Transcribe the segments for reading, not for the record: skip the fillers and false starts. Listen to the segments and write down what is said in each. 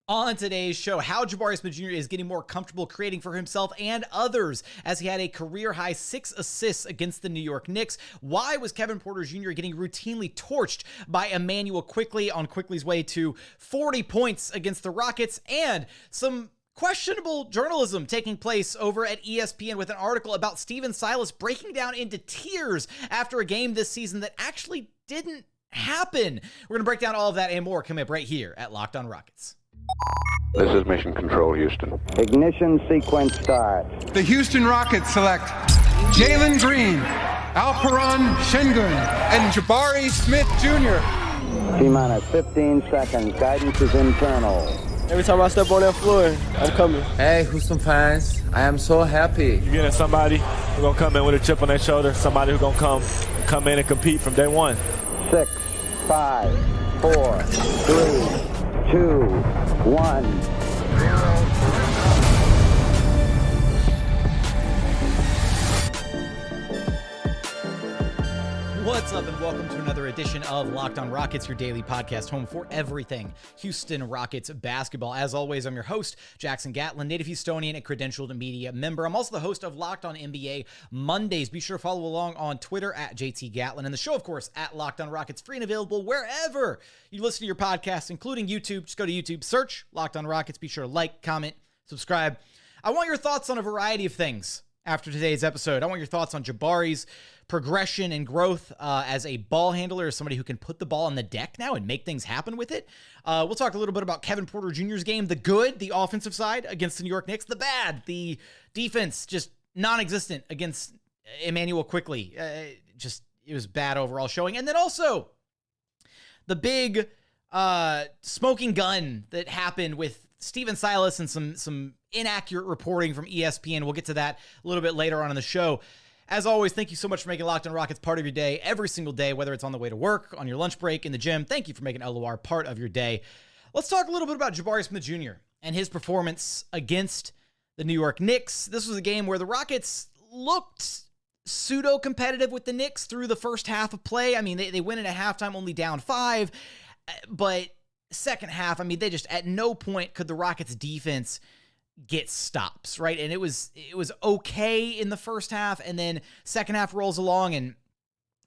On today's show, how Jabari Smith Jr. is getting more comfortable creating for himself and others as he had a career-high 6 assists against the New York Knicks. Why was Kevin Porter Jr. getting routinely torched by Immanuel Quickley on Quickley's way to 40 points against the Rockets? And some questionable journalism taking place over at ESPN with an article about Stephen Silas breaking down into tears after a game this season that actually didn't happen. We're going to break down all of that and more coming up right here at Locked On Rockets. This is Mission Control, Houston. Ignition sequence start. The Houston Rockets select Jalen Green, Alperen, Sengun, and Jabari Smith Jr. T-minus 15 seconds. Guidance is internal. Every time I step on that floor, I'm coming. Hey, Houston fans, I am so happy. You're getting somebody who's going to come in with a chip on their shoulder, somebody who's going to come in and compete from day one. 6, 5, 4, 3, 2, 1. What's up, and welcome to another edition of Locked On Rockets, your daily podcast home for everything Houston Rockets basketball. As always, I'm your host, Jackson Gatlin, native Houstonian and credentialed media member. I'm also the host of Locked On NBA Mondays. Be sure to follow along on Twitter at JT Gatlin, and the show, of course, at Locked On Rockets, free and available wherever you listen to your podcasts, including YouTube. Just go to YouTube, search Locked On Rockets. Be sure to like, comment, subscribe. I want your thoughts on a variety of things after today's episode. I want your thoughts on Jabari's progression and growth as a ball handler, as somebody who can put the ball on the deck now and make things happen with it. We'll talk a little bit about Kevin Porter Jr.'s game, the good, the offensive side against the New York Knicks, the bad, the defense just non-existent against Immanuel Quickley. It was bad overall showing. And then also the big smoking gun that happened with Stephen Silas and some inaccurate reporting from ESPN. We'll get to that a little bit later on in the show. As always, thank you so much for making Locked On Rockets part of your day every single day, whether it's on the way to work, on your lunch break, in the gym. Thank you for making LOR part of your day. Let's talk a little bit about Jabari Smith Jr. and his performance against the New York Knicks. This was a game where the Rockets looked pseudo-competitive with the Knicks through the first half of play. I mean, they went in at halftime only down 5, but second half, I mean, they just at no point could the Rockets defense get stops, right? And it was okay in the first half, and then second half rolls along, and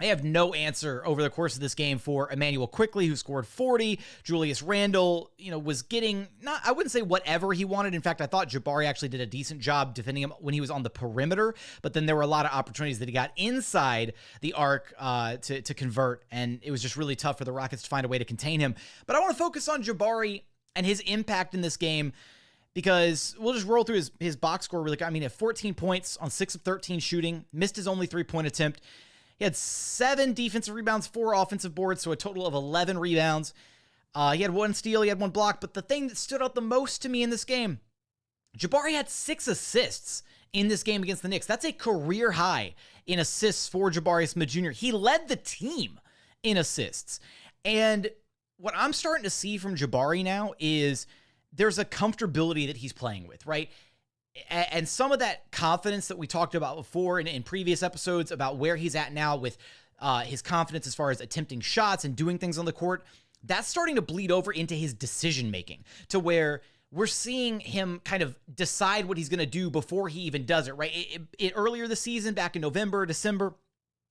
they have no answer over the course of this game for Immanuel Quickley, who scored 40. Julius Randle, was getting, I wouldn't say whatever he wanted. In fact, I thought Jabari actually did a decent job defending him when he was on the perimeter, but then there were a lot of opportunities that he got inside the arc to convert, and it was just really tough for the Rockets to find a way to contain him. But I want to focus on Jabari and his impact in this game, because we'll just roll through his box score really quick. I mean, at 14 points on 6 of 13 shooting, missed his only 3-point attempt. He had 7 defensive rebounds, 4 offensive boards, so a total of 11 rebounds. He had 1 steal, he had 1 block, but the thing that stood out the most to me in this game, Jabari had 6 assists in this game against the Knicks. That's a career high in assists for Jabari Smith Jr. He led the team in assists. And what I'm starting to see from Jabari now is there's a comfortability that he's playing with, right? And some of that confidence that we talked about before in previous episodes about where he's at now with his confidence as far as attempting shots and doing things on the court, that's starting to bleed over into his decision-making, to where we're seeing him kind of decide what he's going to do before he even does it, right? Earlier this season, back in November, December,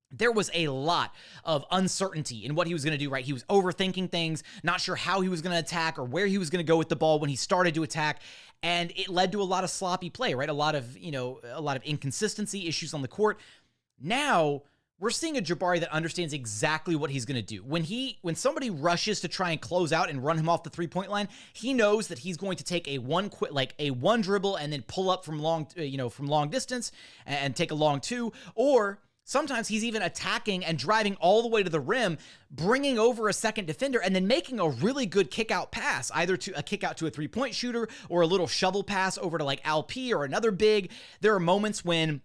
there was a lot of uncertainty in what he was going to do, right? He was overthinking things, not sure how he was going to attack or where he was going to go with the ball when he started to attack. And it led to a lot of sloppy play, right? A lot of inconsistency, issues on the court. Now we're seeing a Jabari that understands exactly what he's going to do. When somebody rushes to try and close out and run him off the 3-point line, he knows that he's going to take a one dribble and then pull up from long distance and take a long 2, or sometimes he's even attacking and driving all the way to the rim, bringing over a second defender, and then making a really good kick-out pass, either to a kick-out to a 3-point shooter or a little shovel pass over to like Alperen or another big. There are moments when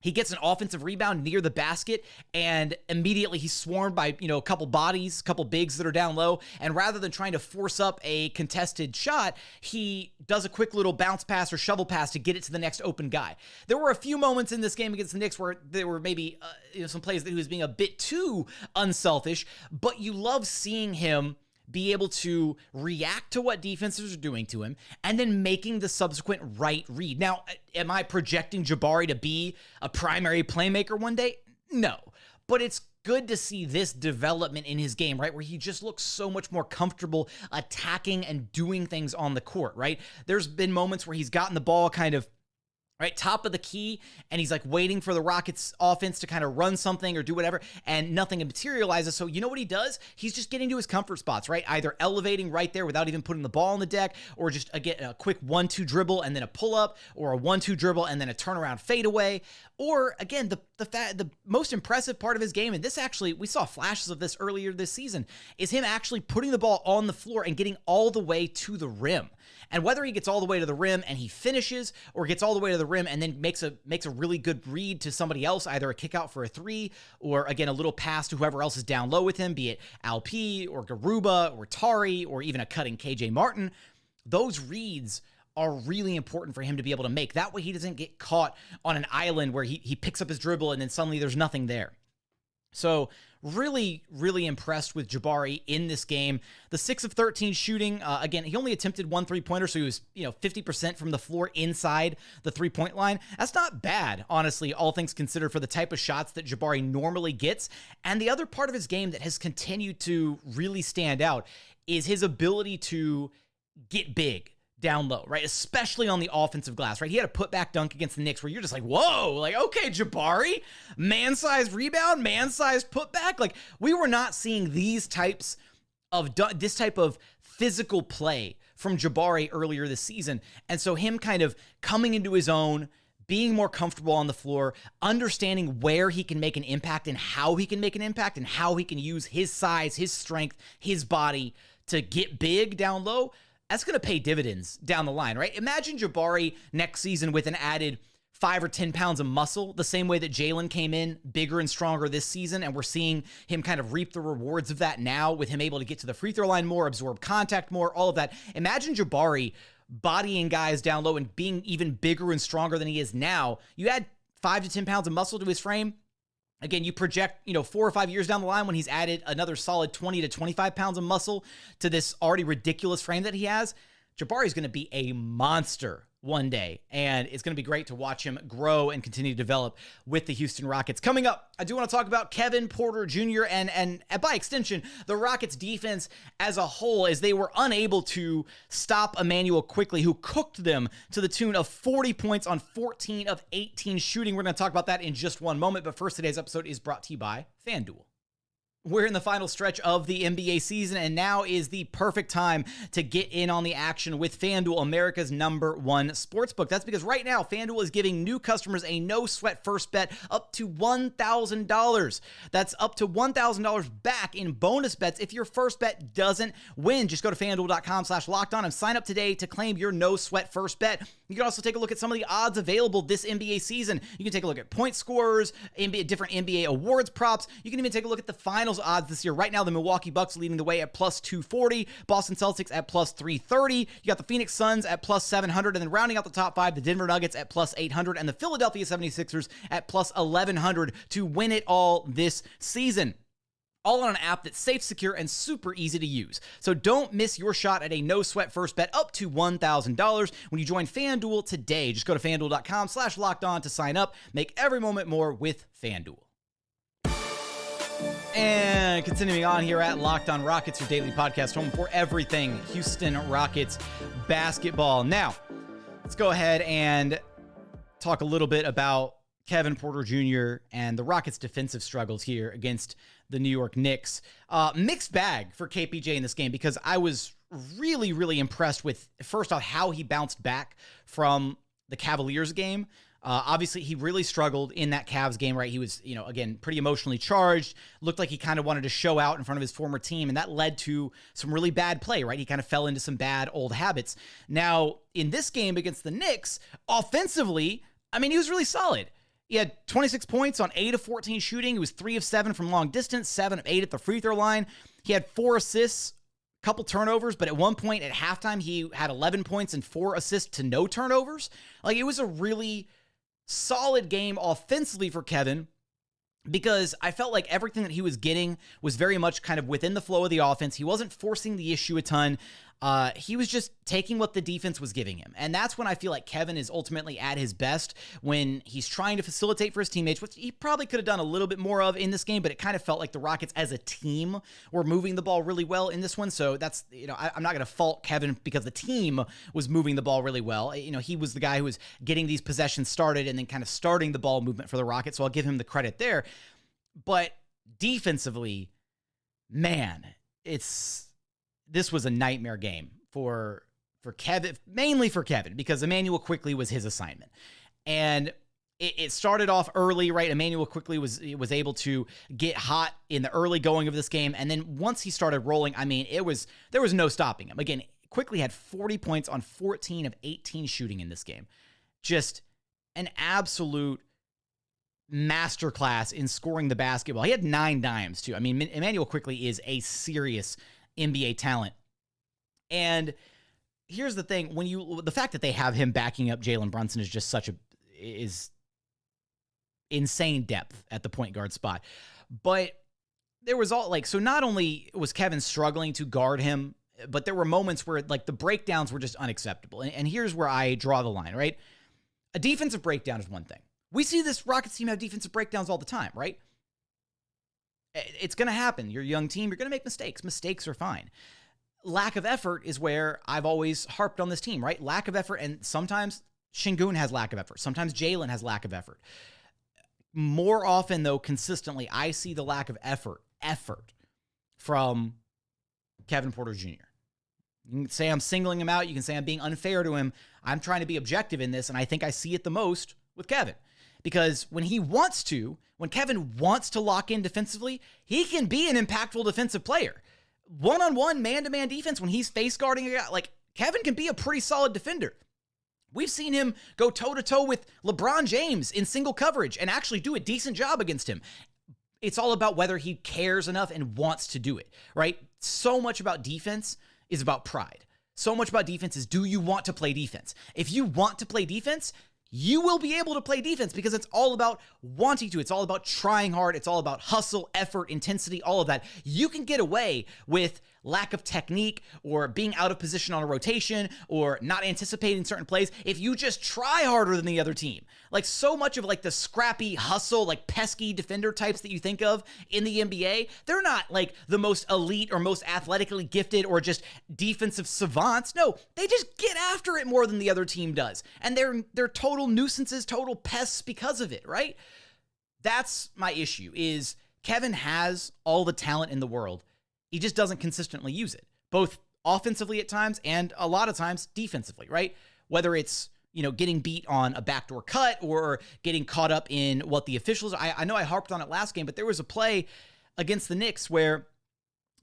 he gets an offensive rebound near the basket, and immediately he's swarmed by, a couple bodies, a couple bigs that are down low. And rather than trying to force up a contested shot, he does a quick little bounce pass or shovel pass to get it to the next open guy. There were a few moments in this game against the Knicks where there were maybe some plays that he was being a bit too unselfish, but you love seeing him be able to react to what defenses are doing to him, and then making the subsequent right read. Now, am I projecting Jabari to be a primary playmaker one day? No, but it's good to see this development in his game, right? Where he just looks so much more comfortable attacking and doing things on the court, right? There's been moments where he's gotten the ball kind of right top of the key, and he's like waiting for the Rockets offense to kind of run something or do whatever, and nothing materializes. So you know what he does? He's just getting to his comfort spots, right? Either elevating right there without even putting the ball on the deck, or just a quick 1-2 dribble and then a pull up, or a 1-2 dribble and then a turnaround fadeaway. Or again, the most impressive part of his game, and this actually, we saw flashes of this earlier this season, is him actually putting the ball on the floor and getting all the way to the rim. And whether he gets all the way to the rim and he finishes, or gets all the way to the rim and then makes a really good read to somebody else, either a kick out for a three, or again, a little pass to whoever else is down low with him, be it Alp or Garuba or Tari, or even a cutting KJ Martin, those reads are really important for him to be able to make. That way he doesn't get caught on an island where he picks up his dribble and then suddenly there's nothing there. So really, really impressed with Jabari in this game. The 6 of 13 shooting, again, he only attempted 1 3-pointer, so he was 50% from the floor inside the 3-point line. That's not bad, honestly, all things considered, for the type of shots that Jabari normally gets. And the other part of his game that has continued to really stand out is his ability to get big down low, right? Especially on the offensive glass, right? He had a putback dunk against the Knicks where you're just like, whoa, like, okay, Jabari, man-sized rebound, man-sized putback. Like, we were not seeing this type of physical play from Jabari earlier this season. And so him kind of coming into his own, being more comfortable on the floor, understanding where he can make an impact and how he can make an impact and how he can use his size, his strength, his body to get big down low, that's going to pay dividends down the line, right? Imagine Jabari next season with an added 5 or 10 pounds of muscle, the same way that Jalen came in bigger and stronger this season, and we're seeing him kind of reap the rewards of that now with him able to get to the free throw line more, absorb contact more, all of that. Imagine Jabari bodying guys down low and being even bigger and stronger than he is now. You add 5 to 10 pounds of muscle to his frame. Again, you project, 4 or 5 years down the line when he's added another solid 20 to 25 pounds of muscle to this already ridiculous frame that he has. Jabari's going to be a monster one day, and it's going to be great to watch him grow and continue to develop with the Houston Rockets. Coming up, I do want to talk about Kevin Porter Jr. and by extension, the Rockets defense as a whole, as they were unable to stop Immanuel Quickley, who cooked them to the tune of 40 points on 14 of 18 shooting. We're going to talk about that in just one moment, but first, today's episode is brought to you by FanDuel. We're in the final stretch of the NBA season, and now is the perfect time to get in on the action with FanDuel, America's #1 sportsbook. That's because right now, FanDuel is giving new customers a no-sweat first bet up to $1,000. That's up to $1,000 back in bonus bets if your first bet doesn't win. Just go to FanDuel.com/lockedon and sign up today to claim your no-sweat first bet. You can also take a look at some of the odds available this NBA season. You can take a look at point scorers, different NBA awards props. You can even take a look at the finals odds this year. Right now, the Milwaukee Bucks leading the way at plus 240, Boston Celtics at plus 330. You got the Phoenix Suns at plus 700, and then rounding out the top 5, the Denver Nuggets at plus 800, and the Philadelphia 76ers at plus 1100 to win it all this season. All on an app that's safe, secure, and super easy to use. So don't miss your shot at a no-sweat first bet up to $1,000 when you join FanDuel today. Just go to FanDuel.com/lockedon to sign up. Make every moment more with FanDuel. And continuing on here at Locked On Rockets, your daily podcast home for everything Houston Rockets basketball. Now, let's go ahead and talk a little bit about Kevin Porter Jr. and the Rockets' defensive struggles here against the New York Knicks. Mixed bag for KPJ in this game, because I was really, really impressed with, first off, how he bounced back from the Cavaliers game. Obviously, he really struggled in that Cavs game, right? He was, again, pretty emotionally charged. Looked like he kind of wanted to show out in front of his former team, and that led to some really bad play, right? He kind of fell into some bad old habits. Now, in this game against the Knicks, offensively, he was really solid. He had 26 points on 8 of 14 shooting. He was 3 of 7 from long distance, 7 of 8 at the free throw line. He had 4 assists, couple turnovers, but at one point at halftime, he had 11 points and 4 assists to no turnovers. Like, it was a really solid game offensively for Kevin. because I felt like everything that he was getting was very much kind of within the flow of the offense. He wasn't forcing the issue a ton. He was just taking what the defense was giving him. And that's when I feel like Kevin is ultimately at his best, when he's trying to facilitate for his teammates, which he probably could have done a little bit more of in this game, but it kind of felt like the Rockets as a team were moving the ball really well in this one. So that's, I'm not going to fault Kevin because the team was moving the ball really well. He was the guy who was getting these possessions started and then kind of starting the ball movement for the Rockets. So I'll give him the credit there. But defensively, man, this was a nightmare game for Kevin, mainly for Kevin, because Immanuel Quickley was his assignment. And it started off early, right? Immanuel Quickley was able to get hot in the early going of this game. And then once he started rolling, there was no stopping him. Again, Quickley had 40 points on 14 of 18 shooting in this game. Just an absolute masterclass in scoring the basketball. He had 9 dimes too. Immanuel Quickley is a serious NBA talent. And here's the thing, the fact that they have him backing up Jalen Brunson is just is insane depth at the point guard spot. But there was so not only was Kevin struggling to guard him, but there were moments where the breakdowns were just unacceptable. And here's where I draw the line, right? A defensive breakdown is one thing. We see this Rockets team have defensive breakdowns all the time, right? It's going to happen. You're a young team. You're going to make mistakes. Mistakes are fine. Lack of effort is where I've always harped on this team, right? Lack of effort. And sometimes Sengun has lack of effort. Sometimes Jalen has lack of effort. More often, though, consistently, I see the lack of effort from Kevin Porter Jr. You can say I'm singling him out. You can say I'm being unfair to him. I'm trying to be objective in this, and I think I see it the most with Kevin. Because when Kevin wants to lock in defensively, he can be an impactful defensive player. One-on-one, man-to-man defense, when he's face guarding a guy, Kevin can be a pretty solid defender. We've seen him go toe-to-toe with LeBron James in single coverage and actually do a decent job against him. It's all about whether he cares enough and wants to do it, right? So much about defense is about pride. So much about defense is, do you want to play defense? If you want to play defense, you will be able to play defense because it's all about wanting to. It's all about trying hard. It's all about hustle, effort, intensity, all of that. You can get away with lack of technique or being out of position on a rotation or not anticipating certain plays if you just try harder than the other team. So much of the scrappy hustle, pesky defender types that you think of in the NBA, they're not the most elite or most athletically gifted or just defensive savants. No, they just get after it more than the other team does. And they're total nuisances, total pests because of it, right? That's my issue, is Kevin has all the talent in the world. He just doesn't consistently use it, both offensively at times and a lot of times defensively, right? Whether it's, getting beat on a backdoor cut or getting caught up in what the officials, I know I harped on it last game, but there was a play against the Knicks where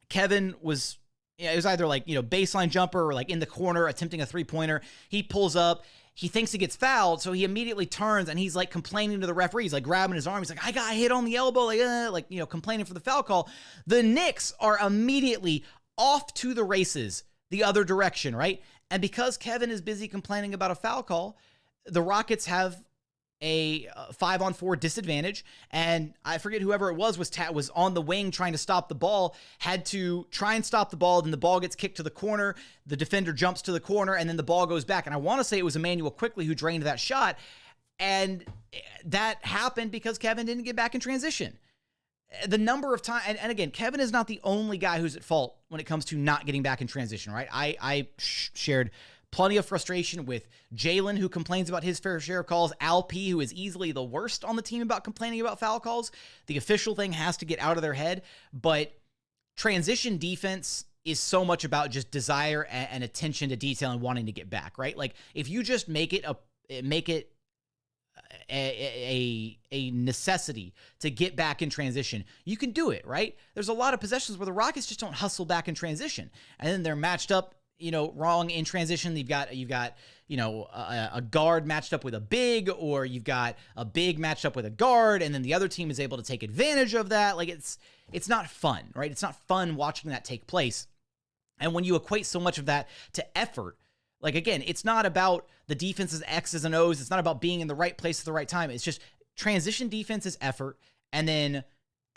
Kevin was, it was either baseline jumper or in the corner attempting a 3-pointer. He pulls up, he thinks he gets fouled, so he immediately turns and he's complaining to the referee. He's grabbing his arm. He's I got hit on the elbow, complaining for the foul call. The Knicks are immediately off to the races the other direction, right? And because Kevin is busy complaining about a foul call, the Rockets have a 5-on-4 disadvantage, and I forget whoever it was on the wing trying to stop the ball, had to try and stop the ball, then the ball gets kicked to the corner, the defender jumps to the corner, and then the ball goes back. And I want to say it was Immanuel Quickley who drained that shot, and that happened because Kevin didn't get back in transition. The number of times, and again, Kevin is not the only guy who's at fault when it comes to not getting back in transition, right? I shared plenty of frustration with Jalen, who complains about his fair share of calls. Alp, who is easily the worst on the team about complaining about foul calls. The official thing has to get out of their head. But transition defense is so much about just desire and attention to detail and wanting to get back, right? If you just make it a necessity to get back in transition, you can do it, right? There's a lot of possessions where the Rockets just don't hustle back in transition, and then they're matched up wrong in transition. You've got a guard matched up with a big, or you've got a big matched up with a guard, and then the other team is able to take advantage of that. It's not fun, right? It's not fun watching that take place. And when you equate so much of that to effort, again, it's not about the defense's X's and O's. It's not about being in the right place at the right time. It's just transition defense is effort, and then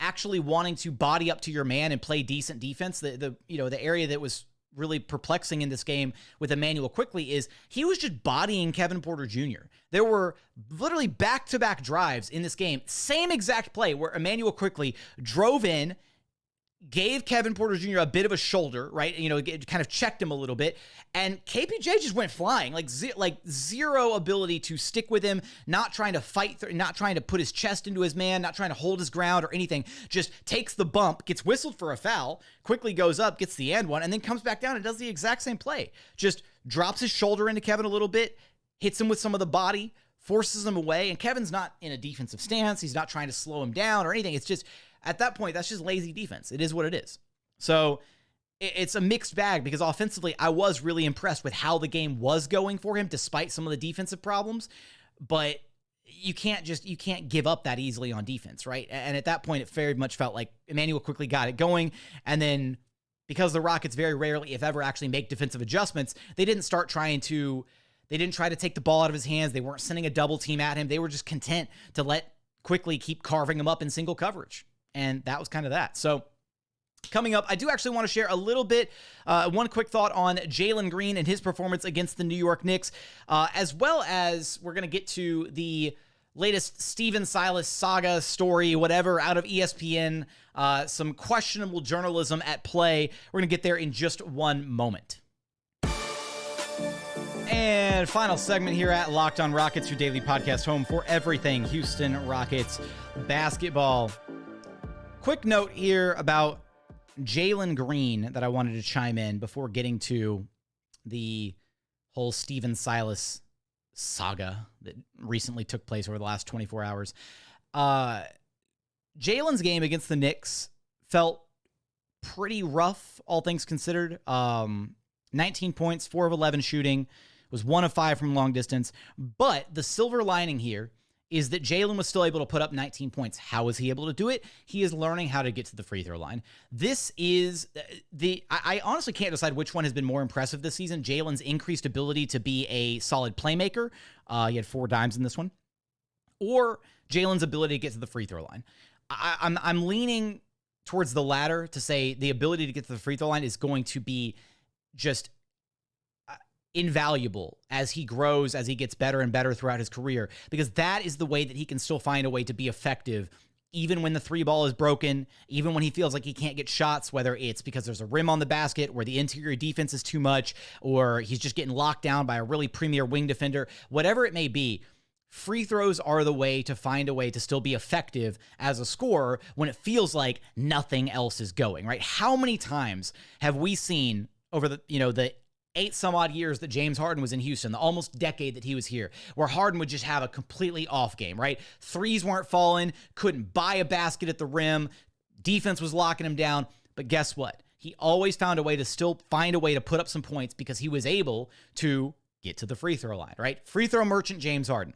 actually wanting to body up to your man and play decent defense. The area that was really perplexing in this game with Immanuel Quickley is he was just bodying Kevin Porter Jr. There were literally back-to-back drives in this game, same exact play where Immanuel Quickley drove in, gave Kevin Porter Jr. a bit of a shoulder, right? Kind of checked him a little bit, and KPJ just went flying, like zero ability to stick with him, not trying to fight, not trying to put his chest into his man, not trying to hold his ground or anything, just takes the bump, gets whistled for a foul, quickly goes up, gets the and one, and then comes back down and does the exact same play. Just drops his shoulder into Kevin a little bit, hits him with some of the body, forces him away, and Kevin's not in a defensive stance. He's not trying to slow him down or anything. It's just, at that point, that's just lazy defense. It is what it is. So it's a mixed bag because offensively, I was really impressed with how the game was going for him, despite some of the defensive problems. But you can't give up that easily on defense, right? And at that point, it very much felt like Immanuel Quickley got it going. And then because the Rockets very rarely, if ever, actually make defensive adjustments, they didn't try to take the ball out of his hands. They weren't sending a double team at him. They were just content to let Quickley keep carving him up in single coverage. And that was kind of that. So coming up, I do actually want to share a little bit, one quick thought on Jalen Green and his performance against the New York Knicks, as well as we're going to get to the latest Stephen Silas saga story, whatever, out of ESPN, some questionable journalism at play. We're going to get there in just one moment. And final segment here at Locked On Rockets, your daily podcast home for everything Houston Rockets basketball. Quick note here about Jalen Green that I wanted to chime in before getting to the whole Stephen Silas saga that recently took place over the last 24 hours. Jalen's game against the Knicks felt pretty rough, all things considered. 19 points, 4 of 11 shooting, was 1 of 5 from long distance. But the silver lining here is that Jalen was still able to put up 19 points. How was he able to do it? He is learning how to get to the free throw line. This is I honestly can't decide which one has been more impressive this season. Jalen's increased ability to be a solid playmaker. He had 4 dimes in this one. Or Jalen's ability to get to the free throw line. I'm leaning towards the latter to say the ability to get to the free throw line is going to be just invaluable as he grows, as he gets better and better throughout his career, because that is the way that he can still find a way to be effective even when the 3 ball is broken, even when he feels like he can't get shots, whether it's because there's a rim on the basket or the interior defense is too much, or he's just getting locked down by a really premier wing defender, whatever it may be. Free throws are the way to find a way to still be effective as a scorer when it feels like nothing else is going, right? How many times have we seen over the 8 some odd years that James Harden was in Houston, the almost decade that he was here, where Harden would just have a completely off game, right? Threes weren't falling, couldn't buy a basket at the rim, defense was locking him down, but guess what? He always found a way to still find a way to put up some points because he was able to get to the free throw line, right? Free throw merchant James Harden.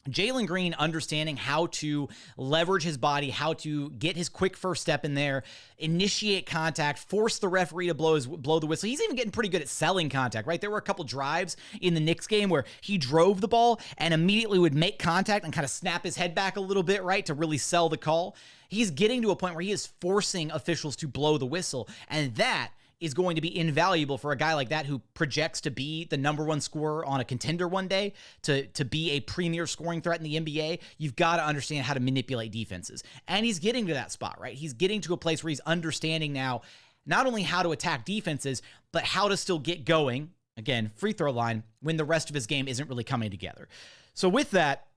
Jalen Green understanding how to leverage his body, how to get his quick first step in there, initiate contact, force the referee to blow the whistle. He's even getting pretty good at selling contact, right? There were a couple drives in the Knicks game where he drove the ball and immediately would make contact and kind of snap his head back a little bit, right, to really sell the call. He's getting to a point where he is forcing officials to blow the whistle, and that is going to be invaluable for a guy like that who projects to be the number 1 scorer on a contender one day, to be a premier scoring threat in the NBA. You've got to understand how to manipulate defenses. And he's getting to that spot, right? He's getting to a place where he's understanding now not only how to attack defenses, but how to still get going, again, free throw line, when the rest of his game isn't really coming together. So with that,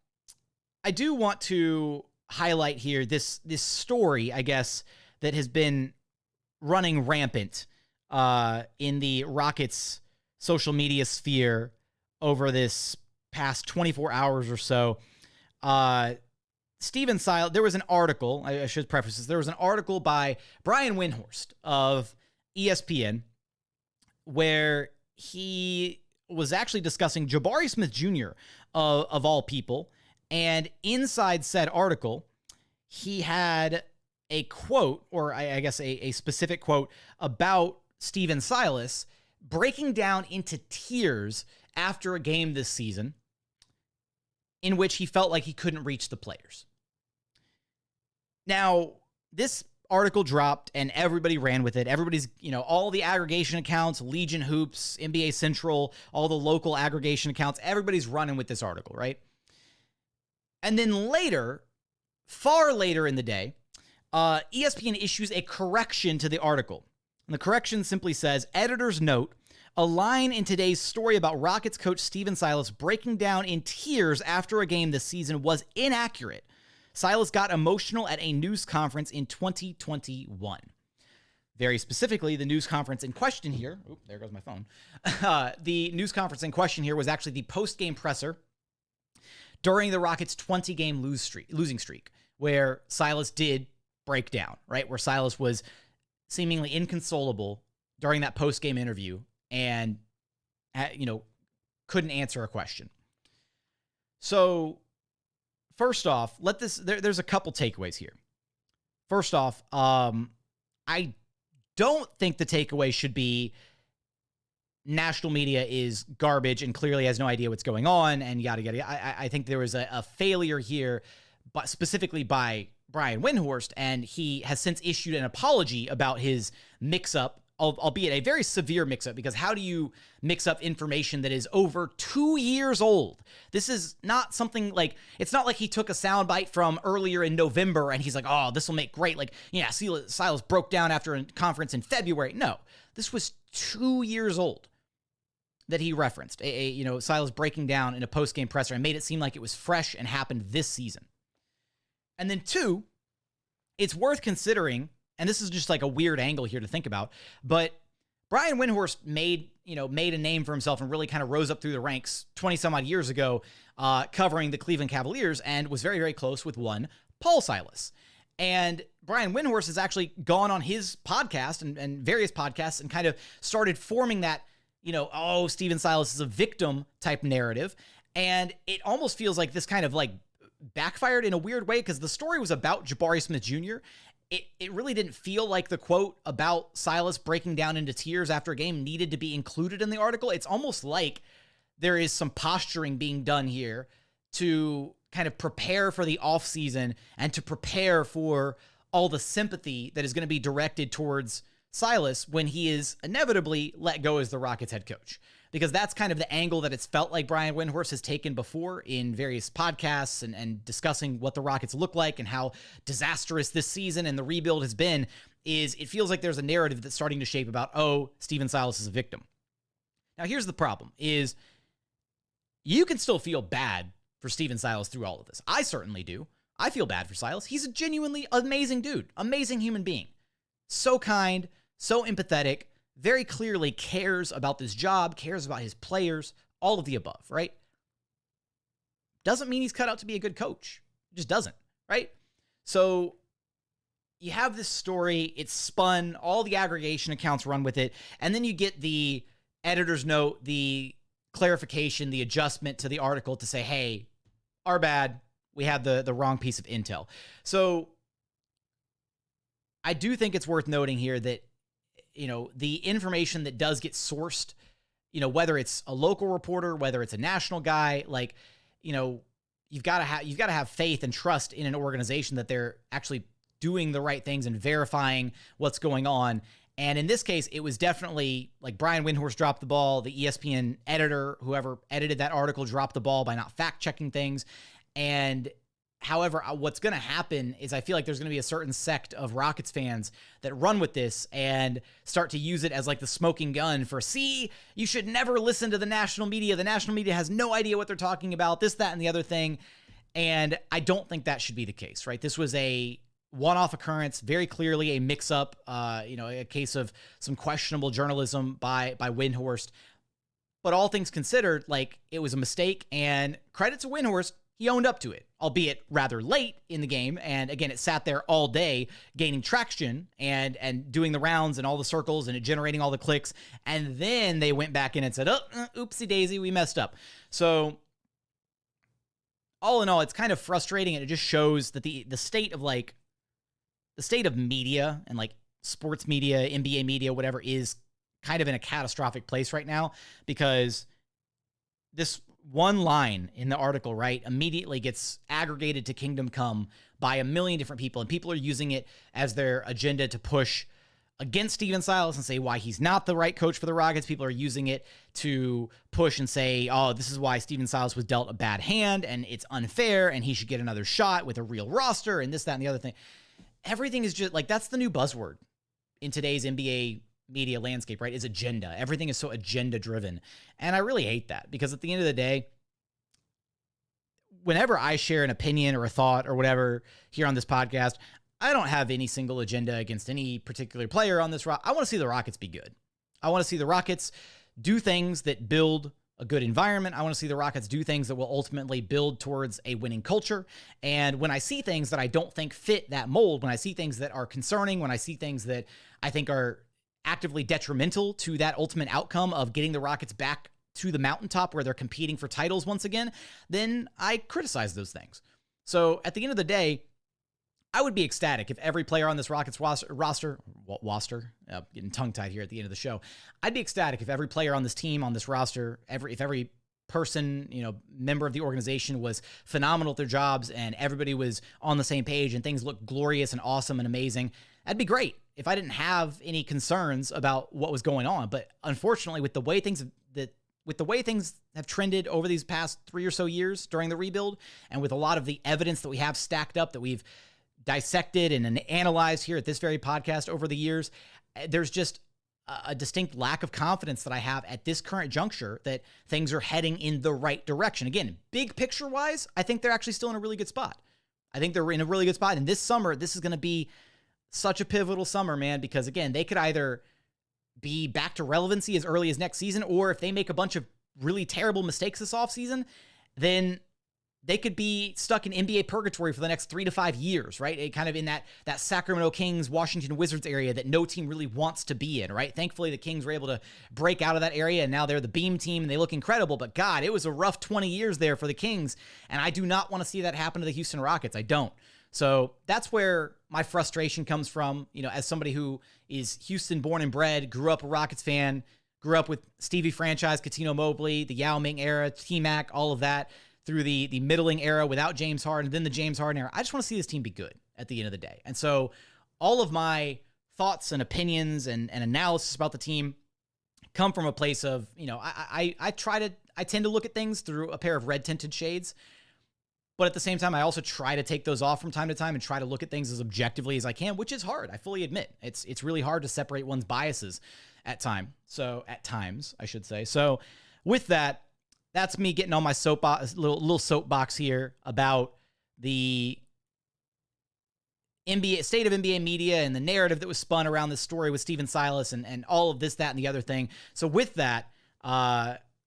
I do want to highlight here this story, I guess, that has been running rampant in the Rockets social media sphere over this past 24 hours or so. Stephen Silas, there was an article, I should preface this, there was an article by Brian Windhorst of ESPN where he was actually discussing Jabari Smith Jr. of all people, and inside said article, he had a quote, or I guess a specific quote about Stephen Silas breaking down into tears after a game this season in which he felt like he couldn't reach the players. Now, this article dropped and everybody ran with it. Everybody's, all the aggregation accounts, Legion Hoops, NBA Central, all the local aggregation accounts, everybody's running with this article, right? And then later, far later in the day, ESPN issues a correction to the article. And the correction simply says, editor's note, a line in today's story about Rockets coach Stephen Silas breaking down in tears after a game this season was inaccurate. Silas got emotional at a news conference in 2021. Very specifically, the news conference in question here, there goes my phone. The news conference in question here was actually the post-game presser during the Rockets' 20-game losing streak, where Silas did break down, right? Where Silas was seemingly inconsolable during that post-game interview and, couldn't answer a question. So, first off, there's a couple takeaways here. First off, I don't think the takeaway should be national media is garbage and clearly has no idea what's going on and yada, yada. I think there was a failure here, but specifically by Brian Windhorst, and he has since issued an apology about his mix-up, albeit a very severe mix-up, because how do you mix up information that is over 2 years old? This is not something like, it's not like he took a soundbite from earlier in November and he's like, oh, this will make great, Silas broke down after a conference in February. No, this was 2 years old that he referenced, Silas breaking down in a post-game presser and made it seem like it was fresh and happened this season. And then two, it's worth considering, and this is just like a weird angle here to think about, but Brian Windhorst made a name for himself and really kind of rose up through the ranks 20 some odd years ago, covering the Cleveland Cavaliers, and was very, very close with one Paul Silas. And Brian Windhorst has actually gone on his podcast and various podcasts and kind of started forming that, Stephen Silas is a victim type narrative. And it almost feels like this kind of backfired in a weird way, because the story was about Jabari Smith Jr. It really didn't feel like the quote about Silas breaking down into tears after a game needed to be included in the article. It's almost like there is some posturing being done here to kind of prepare for the offseason and to prepare for all the sympathy that is going to be directed towards Silas when he is inevitably let go as the Rockets head coach. Because that's kind of the angle that it's felt like Brian Windhorst has taken before in various podcasts and discussing what the Rockets look like and how disastrous this season and the rebuild has been, is it feels like there's a narrative that's starting to shape about, Stephen Silas is a victim. Now, here's the problem, is you can still feel bad for Stephen Silas through all of this. I certainly do. I feel bad for Silas. He's a genuinely amazing dude, amazing human being. So kind, so empathetic, very clearly cares about this job, cares about his players, all of the above, right? Doesn't mean he's cut out to be a good coach. Just doesn't, right? So you have this story, it's spun, all the aggregation accounts run with it, and then you get the editor's note, the clarification, the adjustment to the article to say, hey, our bad, we had the wrong piece of intel. So I do think it's worth noting here that, the information that does get sourced, whether it's a local reporter, whether it's a national guy, you've got to have faith and trust in an organization that they're actually doing the right things and verifying what's going on. And in this case, it was definitely like Brian Windhorst dropped the ball. The ESPN editor, whoever edited that article, dropped the ball by not fact checking things. And however, what's going to happen is I feel like there's going to be a certain sect of Rockets fans that run with this and start to use it as like the smoking gun for, see, you should never listen to the national media. The national media has no idea what they're talking about, this, that, and the other thing. And I don't think that should be the case, right? This was a one-off occurrence, very clearly a mix-up, a case of some questionable journalism by Windhorst. But all things considered, it was a mistake, and credit to Windhorst, he owned up to it, albeit rather late in the game. And again, it sat there all day gaining traction and doing the rounds and all the circles and generating all the clicks. And then they went back in and said, oopsie daisy, we messed up. So all in all, it's kind of frustrating, and it just shows that the state of media and sports media, NBA media, whatever, is kind of in a catastrophic place right now, because this one line in the article, right, immediately gets aggregated to Kingdom Come by a million different people, and people are using it as their agenda to push against Stephen Silas and say why he's not the right coach for the Rockets. People are using it to push and say, oh, this is why Stephen Silas was dealt a bad hand and it's unfair and he should get another shot with a real roster and this, that, and the other thing. Everything is just like, that's the new buzzword in today's NBA media landscape, right? Is agenda. Everything is so agenda driven. And I really hate that, because at the end of the day, whenever I share an opinion or a thought or whatever here on this podcast, I don't have any single agenda against any particular player on this I want to see the Rockets be good. I want to see the Rockets do things that build a good environment. I want to see the Rockets do things that will ultimately build towards a winning culture. And when I see things that I don't think fit that mold, when I see things that are concerning, when I see things that I think are actively detrimental to that ultimate outcome of getting the Rockets back to the mountaintop where they're competing for titles once again, then I criticize those things. So at the end of the day, I would be ecstatic if every player on this Rockets roster, getting tongue-tied here at the end of the show. I'd be ecstatic if every player on this team, on this roster, if every person, member of the organization was phenomenal at their jobs and everybody was on the same page and things looked glorious and awesome and amazing. That'd be great if I didn't have any concerns about what was going on. But unfortunately, with the way things have trended over these past 3 or so years during the rebuild, and with a lot of the evidence that we have stacked up that we've dissected and analyzed here at this very podcast over the years, there's just a distinct lack of confidence that I have at this current juncture that things are heading in the right direction. Again, big picture wise, I think they're actually still in a really good spot. I think they're in a really good spot. And this summer, this is going to be such a pivotal summer, man, because again, they could either be back to relevancy as early as next season, or if they make a bunch of really terrible mistakes this offseason, then they could be stuck in NBA purgatory for the next 3 to 5 years, right? It kind of in that Sacramento Kings, Washington Wizards area that no team really wants to be in, right? Thankfully, the Kings were able to break out of that area, and now they're the beam team, and they look incredible. But God, it was a rough 20 years there for the Kings, and I do not want to see that happen to the Houston Rockets. I don't. So that's where my frustration comes from, as somebody who is Houston born and bred, grew up a Rockets fan, grew up with Stevie franchise, Cuttino Mobley, the Yao Ming era, T-Mac, all of that, through the middling era without James Harden, then the James Harden era. I just want to see this team be good at the end of the day. And so all of my thoughts and opinions and analysis about the team come from a place of, I tend to look at things through a pair of red tinted shades, but at the same time, I also try to take those off from time to time and try to look at things as objectively as I can, which is hard. I fully admit it's really hard to separate one's biases at times, I should say. So with that, that's me getting on my little soapbox here about the NBA state of NBA media and the narrative that was spun around this story with Stephen Silas and all of this, that, and the other thing. So with that,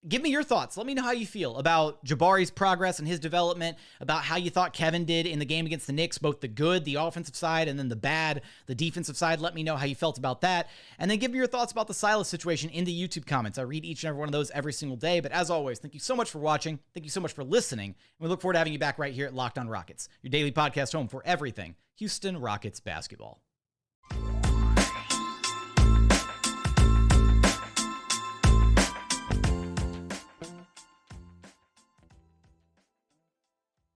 give me your thoughts. Let me know how you feel about Jabari's progress and his development, about how you thought Kevin did in the game against the Knicks, both the good, the offensive side, and then the bad, the defensive side. Let me know how you felt about that. And then give me your thoughts about the Silas situation in the YouTube comments. I read each and every one of those every single day. But as always, thank you so much for watching. Thank you so much for listening. And we look forward to having you back right here at Locked On Rockets, your daily podcast home for everything Houston Rockets basketball.